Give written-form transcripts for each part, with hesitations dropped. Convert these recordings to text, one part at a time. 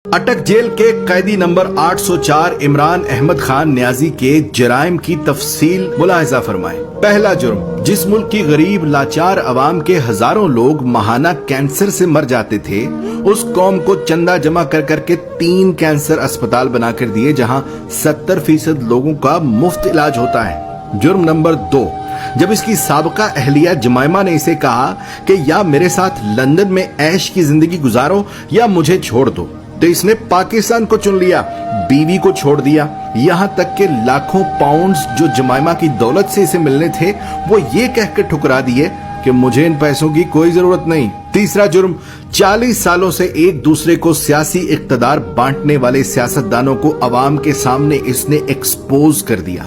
اٹک jail کے قیدی number 804 Imran Ahmad Khan نیازی کے جرائم کی تفصیل ملاحظہ فرمائیں۔ پہلا جرم، جس ملک کی غریب لاچار عوام کے ہزاروں لوگ ماہانہ کینسر سے مر جاتے تھے، اس قوم کو چندہ جمع کر کر کے 3 کینسر اسپتال بنا کر دیے جہاں 70% لوگوں کا مفت علاج ہوتا ہے۔ جرم نمبر 2، جب اس کی سابقہ اہلیہ جمائمہ نے اسے کہا کہ یا میرے ساتھ لندن میں عیش کی زندگی گزارو یا مجھے چھوڑ دو، تو اس نے پاکستان کو چن لیا، بیوی کو چھوڑ دیا، یہاں تک کہ لاکھوں پاؤنڈز جو جمائمہ کی دولت سے اسے ملنے تھے وہ یہ کہہ کر ٹھکرا دیے کہ مجھے ان پیسوں کی کوئی ضرورت نہیں۔ تیسرا جرم، 40 سالوں سے ایک دوسرے کو سیاسی اقتدار بانٹنے والے سیاستدانوں کو عوام کے سامنے اس نے ایکسپوز کر دیا۔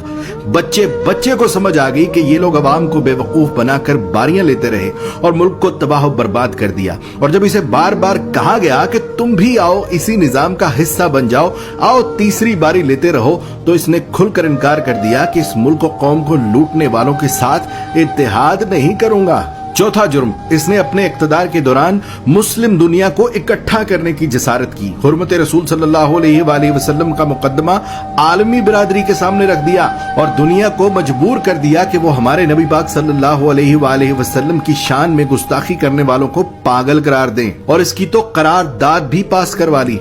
بچے کو سمجھ آ گئی کہ یہ لوگ عوام کو بے وقوف بنا کر باریاں لیتے رہے اور ملک کو تباہ و برباد کر دیا، اور جب اسے بار بار کہا گیا کہ تم بھی آؤ اسی نظام کا حصہ بن جاؤ، آؤ تیسری باری لیتے رہو، تو اس نے کھل کر انکار کر دیا کہ اس ملک و قوم کو لوٹنے والوں کے ساتھ اتحاد نہیں کروں گا۔ چوتھا جرم، اس نے اپنے اقتدار کے دوران مسلم دنیا کو اکٹھا کرنے کی جسارت کی، حرمت رسول صلی اللہ علیہ وآلہ وسلم کا مقدمہ عالمی برادری کے سامنے رکھ دیا اور دنیا کو مجبور کر دیا کہ وہ ہمارے نبی پاک صلی اللہ علیہ وآلہ وسلم کی شان میں گستاخی کرنے والوں کو پاگل قرار دیں، اور اس کی تو قرارداد بھی پاس کروا لی۔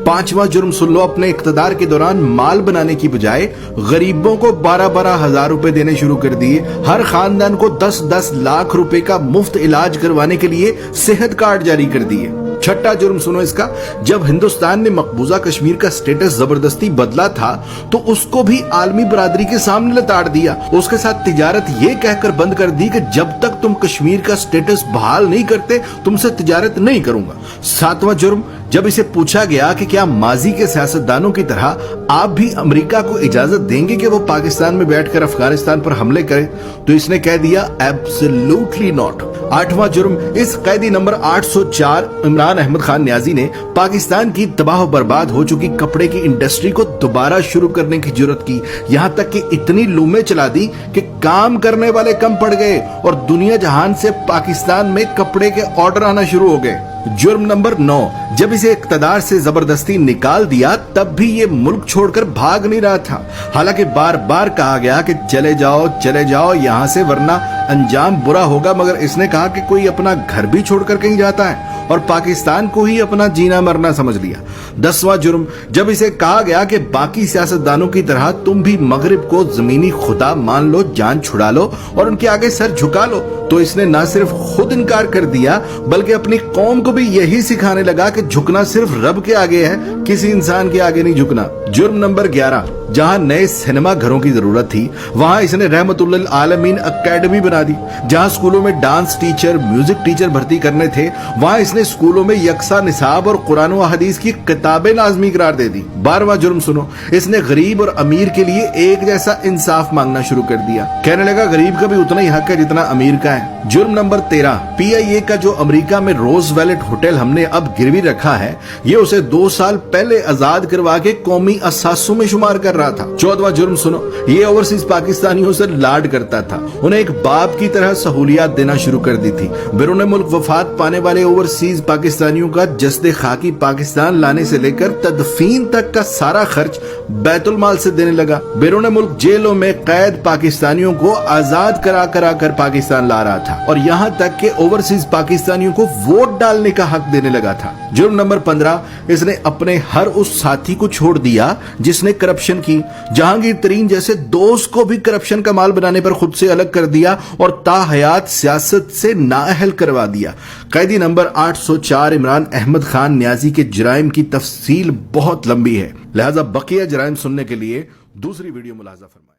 پانچواں جرم سن لو، اپنے اقتدار کے دوران مال بنانے کی بجائے غریبوں کو 12 ہزار روپے دینے شروع کر دیے، ہر خاندان کو 10 لاکھ روپے کا مفت علاج کروانے کے لیے صحت کارڈ جاری کر دیے۔ چھٹا جرم سنو اس کا، جب ہندوستان نے مقبوضہ کشمیر کا سٹیٹس زبردستی بدلا تھا تو اس کو بھی عالمی برادری کے سامنے لتاڑ دیا، اس کے ساتھ تجارت یہ کہہ کر بند کر دی کہ جب تک تم کشمیر کا سٹیٹس بحال نہیں کرتے تم سے تجارت نہیں کروں گا۔ ساتواں جرم، جب اسے پوچھا گیا کہ کیا ماضی کے سیاستدانوں کی طرح آپ بھی امریکہ کو اجازت دیں گے کہ وہ پاکستان میں بیٹھ کر افغانستان پر حملے کرے، تو اس نے کہہ دیا ایبسلیوٹلی ناٹ۔ آٹھواں جرم، اس قیدی نمبر 804 عمران احمد خان نیازی نے پاکستان کی تباہ و برباد ہو چکی کپڑے کی انڈسٹری کو دوبارہ شروع کرنے کی جرت کی، یہاں تک کہ اتنی لومیں چلا دی کہ کام کرنے والے کم پڑ گئے اور دنیا جہان سے پاکستان میں کپڑے کے آرڈر آنا شروع ہو گئے۔ جرم نمبر 9، جب اسے اقتدار سے زبردستی نکال دیا تب بھی یہ ملک چھوڑ کر بھاگ نہیں رہا تھا، حالانکہ بار بار کہا گیا کہ چلے جاؤ یہاں سے ورنہ انجام برا ہوگا، مگر اس نے کہا کہ کوئی اپنا گھر بھی چھوڑ کر کہیں جاتا ہے اور پاکستان کو ہی اپنا جینا مرنا سمجھ لیا۔ 10واں جرم، جب اسے کہا گیا کہ باقی سیاستدانوں کی طرح تم بھی مغرب کو زمینی خدا مان لو، جان چھڑا لو اور ان کے آگے سر جھکا لو، تو اس نے نہ صرف خود انکار کر دیا بلکہ اپنی قوم کو بھی یہی سکھانے لگا کہ جھکنا صرف رب کے آگے ہے، کسی انسان کے آگے نہیں جھکنا۔ جرم نمبر 11، جہاں نئے سینما گھروں کی ضرورت تھی وہاں اس نے رحمت للعالمین اکیڈمی بنا دی، جہاں اسکولوں میں ڈانس ٹیچر، میوزک ٹیچر بھرتی کرنے تھے وہاں اس نے اسکولوں میں یکساں نصاب اور قرآن و حدیث کی کتابیں لازمی قرار دے دی۔ 12واں جرم سنو، اس نے غریب اور امیر کے لیے ایک جیسا انصاف مانگنا شروع کر دیا، کہنے لگا غریب کا بھی اتنا ہی حق ہے جتنا امیر کا ہے۔ جرم نمبر 13، PIA کا جو امریکہ میں روز ویلٹ ہوٹل ہم نے اب گروی رکھا ہے یہ اسے 2 سال پہلے آزاد کروا کے قومی اثاثوں میں شمار کر رہا تھا۔ 14واں جرم سنو، یہ اوورسیز پاکستانیوں سے لاڈ کرتا تھا، انہیں ایک باپ کی طرح سہولیات دینا شروع کر دی تھی۔ بیرون ملک وفات پانے والے اوورسیز پاکستانیوں کا جسد خاکی پاکستان لانے سے لے کر تدفین تک کا سارا خرچ بیت المال سے دینے لگا۔ بیرون ملک جیلوں میں قید پاکستانیوں کو آزاد کرا کر پاکستان لا رہا تھا، اور یہاں تک کہ اوورسیز پاکستانیوں کو ووٹ ڈالنے کا حق دینے لگا تھا۔ جرم نمبر 15، اس نے اپنے ہر اس ساتھی کو چھوڑ دیا جس نے کرپشن کی، جہانگیر ترین جیسے دوست کو بھی کرپشن کا مال بنانے پر خود سے الگ کر دیا اور تا حیات سیاست سے نااہل کروا دیا۔ قیدی نمبر 804 عمران احمد خان نیازی کے جرائم کی تفصیل بہت لمبی ہے، لہذا بقیہ جرائم سننے کے لیے دوسری ویڈیو ملاحظہ فرمائیں۔